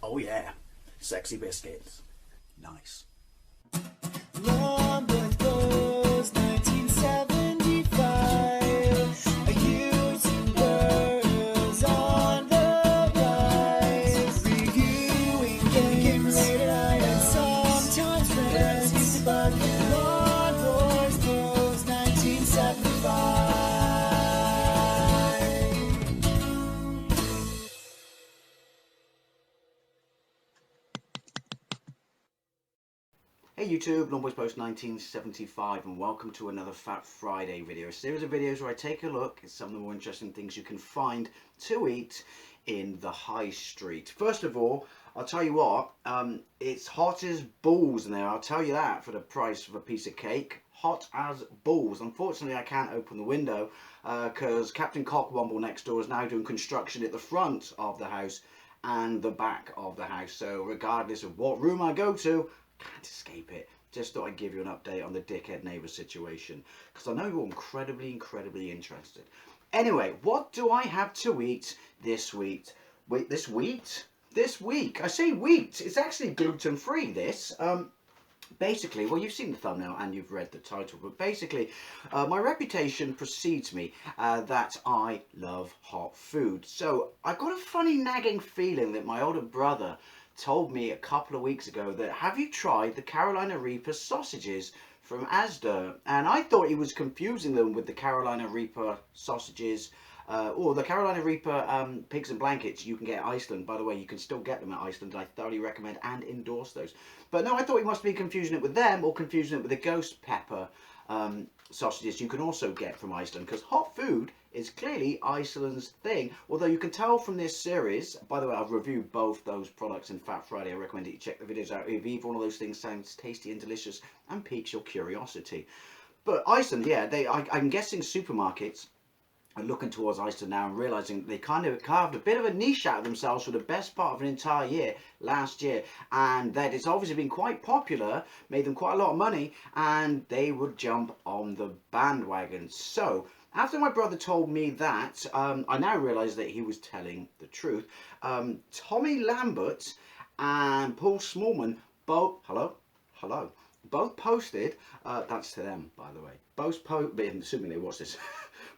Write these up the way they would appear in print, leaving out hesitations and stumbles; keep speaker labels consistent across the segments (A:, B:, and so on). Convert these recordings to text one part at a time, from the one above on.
A: Oh yeah, sexy biscuits. Nice.
B: Long was 1975. A YouTuber's on the rise. Reviewing games and sometimes friends. But Long was 1975.
A: Hey YouTube, Longboys Post 1975 and welcome to another Fat Friday video. A series of videos where I take a look at some of the more interesting things you can find to eat in the high street. First of all, I'll tell you what, it's hot as balls in there, I'll tell you that, for the price of a piece of cake. Hot as balls. Unfortunately, I can't open the window because Captain Cockwomble next door is now doing construction at the front of the house and the back of the house. So regardless of what room I go to, can't escape it. Just thought I'd give you an update on the dickhead neighbour situation because I know you're incredibly interested. Anyway, what do I have to eat this week? Wait, this week? This week? I say wheat. It's actually gluten free. This. Basically, well, you've seen the thumbnail and you've read the title, but basically, my reputation precedes me that I love hot food. So I got a funny nagging feeling that my older brother told me a couple of weeks ago that, have you tried the Carolina Reaper sausages from ASDA? And I thought he was confusing them with the Carolina Reaper sausages or the Carolina Reaper pigs and blankets you can get at Iceland. By the way, you can still get them at Iceland. I thoroughly recommend and endorse those. But no, I thought he must be confusing it with them or confusing it with the ghost pepper sausages you can also get from Iceland, because hot food is clearly Iceland's thing. Although you can tell from this series, by the way, I've reviewed both those products in Fat Friday. I recommend that you check the videos out if either one of those things sounds tasty and delicious and piques your curiosity. But Iceland, yeah, I'm guessing supermarkets are looking towards Iceland now and realising they kind of carved a bit of a niche out of themselves for the best part of an entire year last year, and that it's obviously been quite popular, made them quite a lot of money, and they would jump on the bandwagon. So after my brother told me that, I now realise that he was telling the truth. Tommy Lambert and Paul Smallman both both posted, that's to them, by the way, assuming they watch this,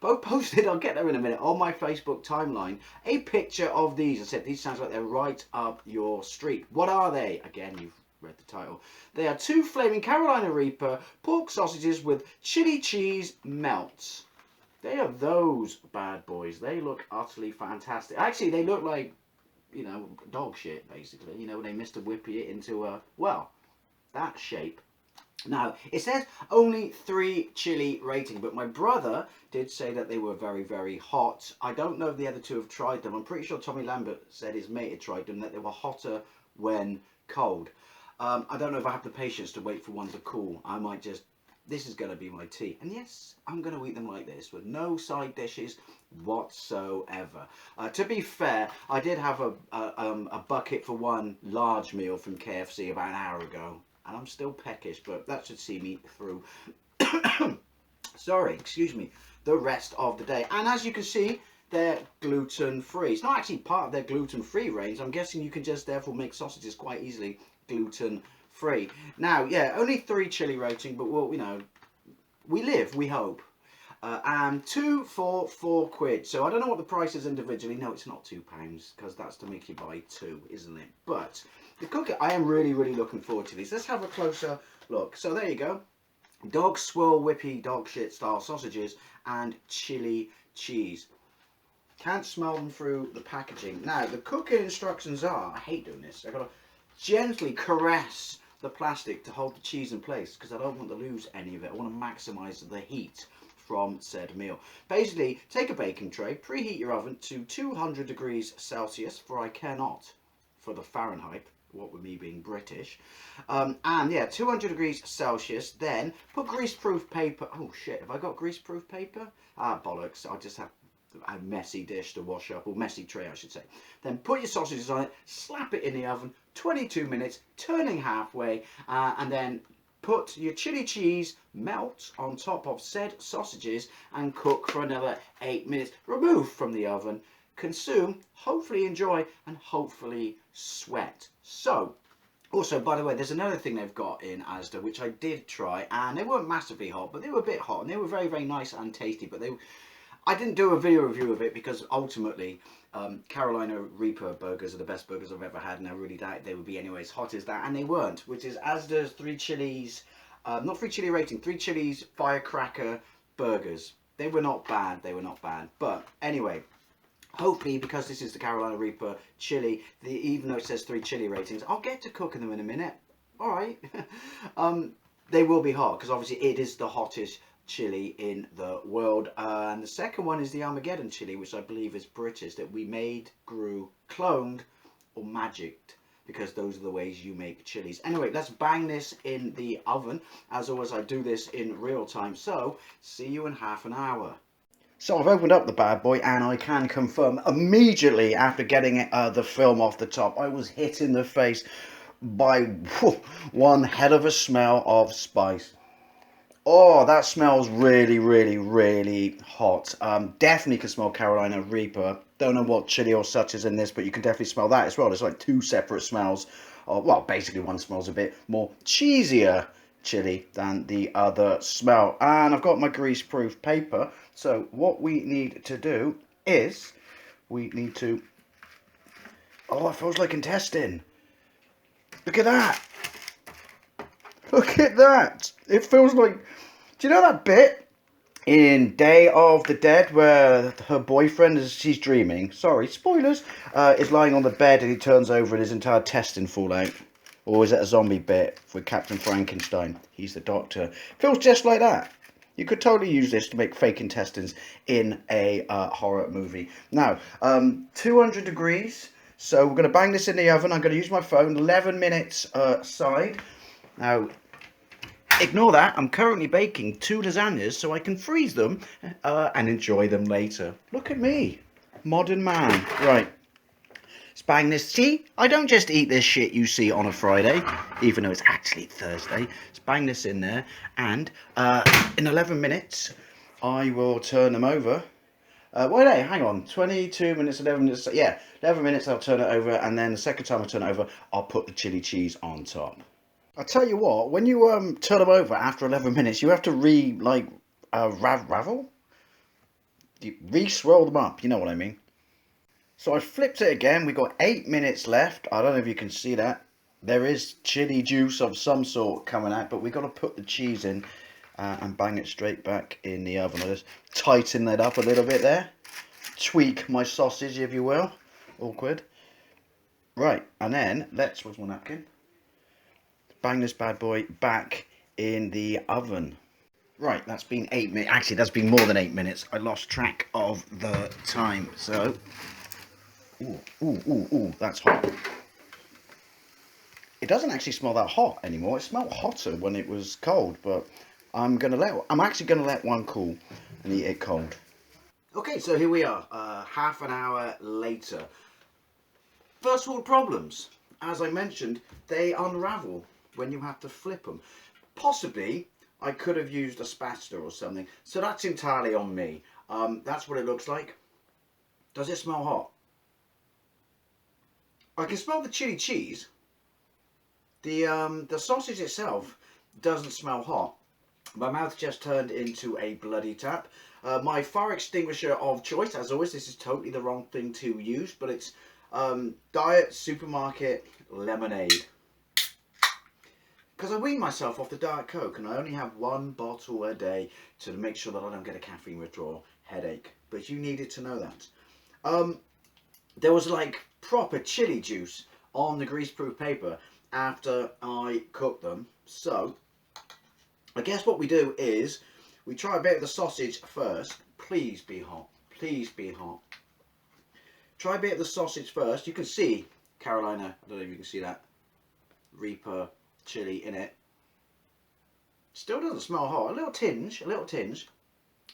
A: both posted, I'll get there in a minute, on my Facebook timeline, a picture of these. I said, these sounds like they're right up your street. What are they? Again, you've read the title. They are two flaming Carolina Reaper pork sausages with chili cheese melts. They are those bad boys. They look utterly fantastic. Actually, they look like, you know, dog shit, basically. You know, when they Mr. Whippy it into a, well, that shape. Now, it says only 3 chili rating, but my brother did say that they were very hot. I don't know if the other two have tried them. I'm pretty sure Tommy Lambert said his mate had tried them, that they were hotter when cold. I don't know if I have the patience to wait for one to cool. I might just, this is going to be my tea. And yes, I'm going to eat them like this, with no side dishes whatsoever. To be fair, I did have a bucket for one large meal from KFC about an hour ago. And I'm still peckish, but that should see me through, sorry, excuse me, the rest of the day. And as you can see, they're gluten-free. It's not actually part of their gluten-free range. I'm guessing you can just therefore make sausages quite easily gluten-free. Now, yeah, only 3 chili rating, but well, you know, we live, we hope. And 2 for £4. So I don't know what the price is individually. No, it's not £2, because that's to make you buy 2, isn't it? But the cooking, I am really looking forward to these. Let's have a closer look. So there you go. Dog swirl whippy dog shit style sausages and chili cheese. Can't smell them through the packaging. Now, the cooking instructions are, I hate doing this, I've got to gently caress the plastic to hold the cheese in place because I don't want to lose any of it. I want to maximise the heat from said meal. Basically, take a baking tray, preheat your oven to 200 degrees Celsius, for I cannot, for the Fahrenheit, what with me being British, and yeah, 200 degrees Celsius. Then put greaseproof paper, oh shit, have I got greaseproof paper? Ah, bollocks, I just have a messy dish to wash up, or messy tray I should say. Then put your sausages on it, slap it in the oven, 22 minutes, turning halfway, and then put your chili cheese melt on top of said sausages and cook for another 8 minutes. Remove from the oven, consume, hopefully enjoy, and hopefully sweat. So, also, by the way, there's another thing they've got in ASDA, which I did try, and they weren't massively hot, but they were a bit hot, and they were very, very nice and tasty, but I didn't do a video review of it because ultimately Carolina Reaper burgers are the best burgers I've ever had, and I really doubt they would be anyway as hot as that, and they weren't, which is ASDA's 3 chilies, not 3 chili rating, 3 chilies firecracker burgers. They were not bad, but anyway, hopefully, because this is the Carolina Reaper chili, even though it says 3 chili ratings, I'll get to cooking them in a minute. All right. They will be hot because obviously it is the hottest chili in the world. And the second one is the Armageddon chili, which I believe is British, that we made, grew, cloned, or magicked, because those are the ways you make chilies. Anyway, let's bang this in the oven. As always, I do this in real time. So, see you in half an hour. So I've opened up the bad boy, and I can confirm immediately after getting the film off the top, I was hit in the face by one hell of a smell of spice. Oh, that smells really, really, really hot. Definitely can smell Carolina Reaper. Don't know what chili or such is in this, but you can definitely smell that as well. It's like 2 separate smells. Well, basically one smells a bit more cheesier chili than the other smell. And I've got my grease-proof paper. So what we need to do is we need to... Oh, it feels like intestine. Look at that. Look at that. It feels like... Do you know that bit in Day of the Dead where her boyfriend, as she's dreaming, sorry, spoilers, is lying on the bed and he turns over and his entire intestine fall out? Or is it a zombie bit with Captain Frankenstein? He's the doctor. Feels just like that. You could totally use this to make fake intestines in a horror movie. Now, 200 degrees. So we're going to bang this in the oven. I'm going to use my phone. 11 minutes side. Now, ignore that. I'm currently baking 2 lasagnas so I can freeze them and enjoy them later. Look at me. Modern man. Right. Let's bang this. See, I don't just eat this shit you see on a Friday, even though it's actually Thursday. Let's bang this in there. And in 11 minutes, I will turn them over. Wait, hey, hang on. 22 minutes, 11 minutes. Yeah, 11 minutes I'll turn it over. And then the second time I turn it over, I'll put the chili cheese on top. I tell you what, when you turn them over after 11 minutes, you have to ravel? Re-swirl them up, you know what I mean. So I flipped it again. We got 8 minutes left. I don't know if you can see that. There is chili juice of some sort coming out, but we got to put the cheese in and bang it straight back in the oven. I'll just tighten that up a little bit there. Tweak my sausage, if you will. Awkward. Right, and then let's, where's my napkin? Bang this bad boy back in the oven. Right, that's been 8 minutes. Actually, that's been more than 8 minutes. I lost track of the time. So, ooh, that's hot. It doesn't actually smell that hot anymore. It smelled hotter when it was cold, but I'm actually gonna let one cool and eat it cold. Okay, so here we are, half an hour later. First world problems. As I mentioned, they unravel when you have to flip them. Possibly, I could have used a spatula or something, so that's entirely on me. That's what it looks like. Does it smell hot? I can smell the chili cheese. The sausage itself doesn't smell hot. My mouth just turned into a bloody tap. My fire extinguisher of choice, as always, this is totally the wrong thing to use, but it's Diet Supermarket Lemonade. Because I wean myself off the Diet Coke and I only have 1 bottle a day to make sure that I don't get a caffeine withdrawal headache. But you needed to know that. There was like proper chili juice on the greaseproof paper after I cooked them. So, I guess what we do is we try a bit of the sausage first. Please be hot. Please be hot. Try a bit of the sausage first. You can see Carolina, I don't know if you can see that, Reaper chili in it. Still doesn't smell hot. A little tinge, a little tinge.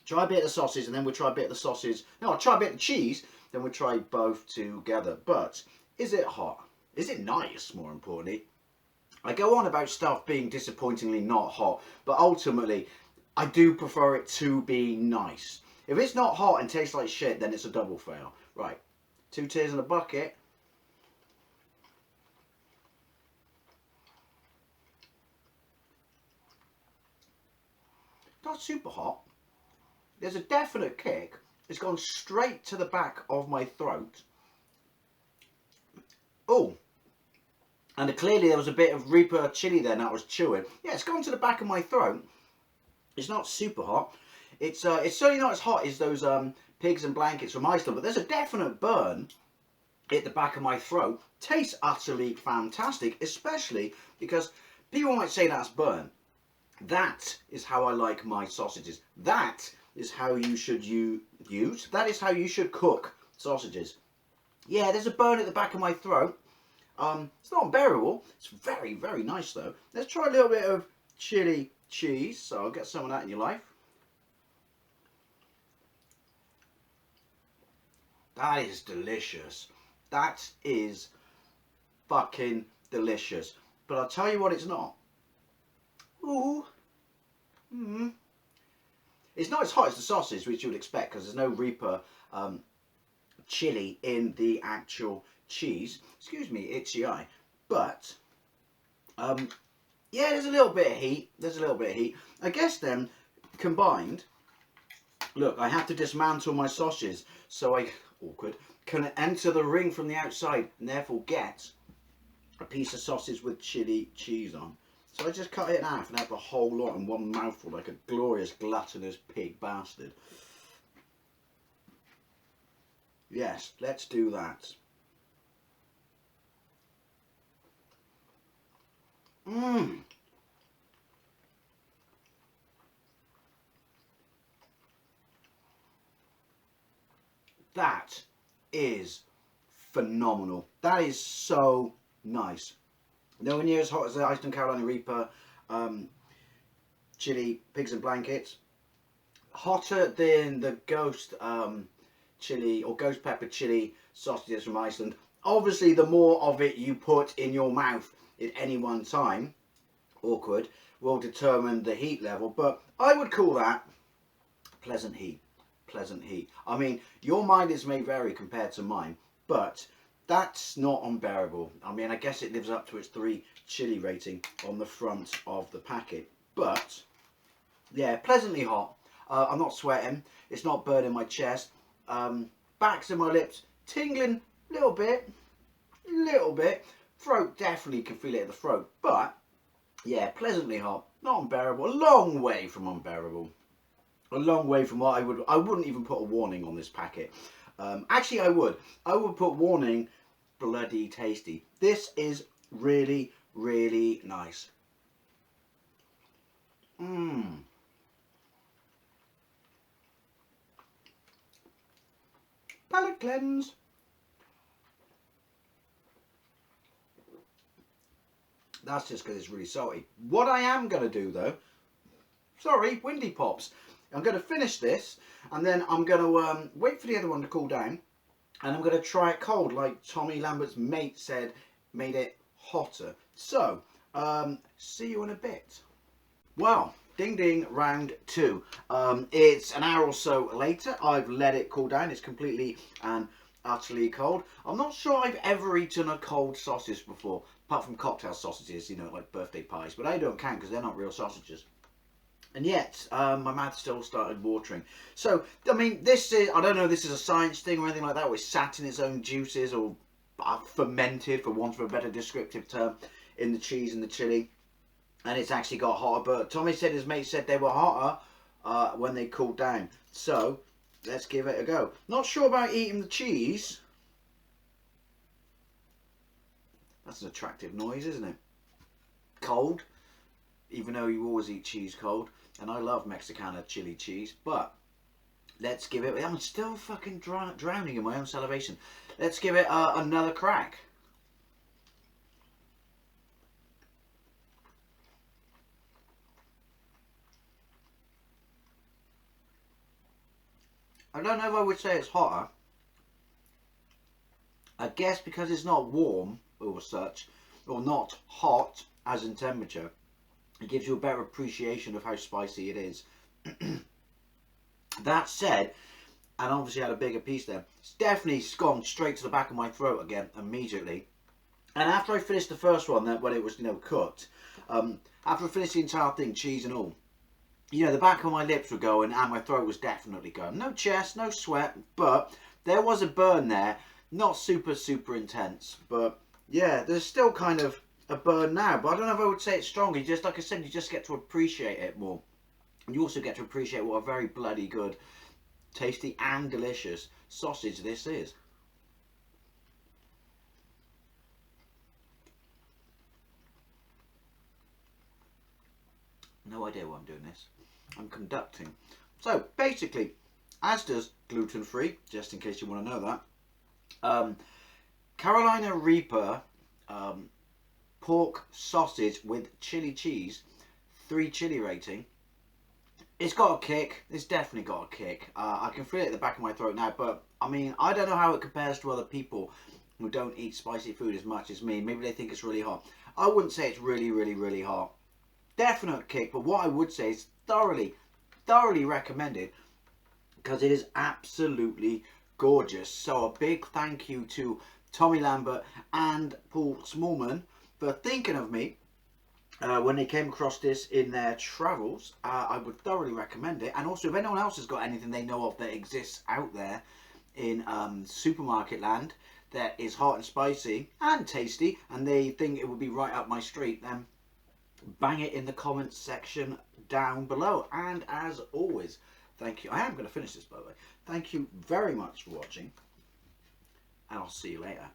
A: Try a bit of the sausage and then we'll try a bit of the sausage. No, I'll try a bit of the cheese, then we'll try both together. But is it hot? Is it nice, more importantly? I go on about stuff being disappointingly not hot, but ultimately I do prefer it to be nice. If it's not hot and tastes like shit, then it's a double fail. Right, 2 tears in a bucket. Not super hot. There's a definite kick. It's gone straight to the back of my throat. Oh, and clearly there was a bit of Reaper chili there that I was chewing. Yeah, it's gone to the back of my throat. It's not super hot. It's certainly not as hot as those pigs and blankets from Iceland, but there's a definite burn at the back of my throat. Tastes utterly fantastic, especially because people might say that's burn. That is how I like my sausages. That is how you should use. That is how you should cook sausages. Yeah, there's a burn at the back of my throat. It's not unbearable. It's very, very nice though. Let's try a little bit of chili cheese. So I'll get some of that in your life. That is delicious. That is fucking delicious. But I'll tell you what it's not. Ooh. It's not as hot as the sausage, which you would expect, because there's no Reaper chili in the actual cheese. Excuse me, itchy eye. But, yeah, there's a little bit of heat. There's a little bit of heat. I guess then, combined, look, I have to dismantle my sausages so I, awkward, can enter the ring from the outside and therefore get a piece of sausage with chili cheese on. So I just cut it in half and have the whole lot in one mouthful like a glorious gluttonous pig bastard. Yes, let's do that. That is phenomenal. That is so nice. Nowhere near as hot as the Iceland Carolina Reaper chili pigs and blankets. Hotter than the ghost chili or ghost pepper chili sausages from Iceland. Obviously, the more of it you put in your mouth at any one time, awkward, will determine the heat level. But I would call that pleasant heat. Pleasant heat. I mean, your mileage may vary compared to mine, but that's not unbearable. I mean, I guess it lives up to its 3 chili rating on the front of the packet. But, yeah, pleasantly hot. I'm not sweating. It's not burning my chest. Backs of my lips tingling a little bit. Throat, definitely can feel it at the throat. But, yeah, pleasantly hot. Not unbearable. A long way from unbearable. A long way from what I wouldn't even put a warning on this packet. Actually, I would put warning bloody tasty. This is really, really nice. Palate cleanse. That's just because it's really salty. What I am going to do though, sorry, windy pops. I'm going to finish this and then I'm going to wait for the other one to cool down. And I'm going to try it cold, like Tommy Lambert's mate said, made it hotter. So, see you in a bit. Well, ding ding, round 2. It's an hour or so later. I've let it cool down. It's completely and utterly cold. I'm not sure I've ever eaten a cold sausage before, apart from cocktail sausages, you know, like birthday pies. But they don't count because they're not real sausages. And yet, my mouth still started watering. So, I mean, this is, I don't know if this is a science thing or anything like that, or it's sat in its own juices, or fermented, for want of a better descriptive term, in the cheese and the chili. And it's actually got hotter. But Tommy said his mate said they were hotter when they cooled down. So, let's give it a go. Not sure about eating the cheese. That's an attractive noise, isn't it? Cold. Even though you always eat cheese cold. And I love Mexicana chili cheese. But let's give it... I'm still fucking drowning in my own salivation. Let's give it another crack. I don't know if I would say it's hotter. I guess because it's not warm or such, or not hot as in temperature, it gives you a better appreciation of how spicy it is. That said, and obviously had a bigger piece there. It's definitely gone straight to the back of my throat again immediately. And after I finished the first one, when it was, you know, cooked, after I finished the entire thing, cheese and all, you know, the back of my lips were going and my throat was definitely going. No chest, no sweat, but there was a burn there. Not super, super intense, but yeah, there's still kind of a burn now, but I don't know if I would say it's stronger. You just, like I said, you just get to appreciate it more. And you also get to appreciate what a very bloody good, tasty and delicious sausage this is. No idea why I'm doing this. I'm conducting. So basically, ASDA's gluten-free, just in case you want to know that. Carolina Reaper pork sausage with chili cheese, 3 chili rating. It's got a kick. It's definitely got a kick. I can feel it at the back of my throat now, but I mean, I don't know how it compares to other people who don't eat spicy food as much as me. Maybe they think it's really hot. I wouldn't say it's really, really, really hot. Definite kick, but what I would say is thoroughly recommended because it is absolutely gorgeous. So a big thank you to Tommy Lambert and Paul Smallman for thinking of me when they came across this in their travels. I would thoroughly recommend it. And also, if anyone else has got anything they know of that exists out there in supermarket land that is hot and spicy and tasty, and they think it would be right up my street, then bang it in the comments section down below. And as always, thank you. I am going to finish this, by the way. Thank you very much for watching, and I'll see you later.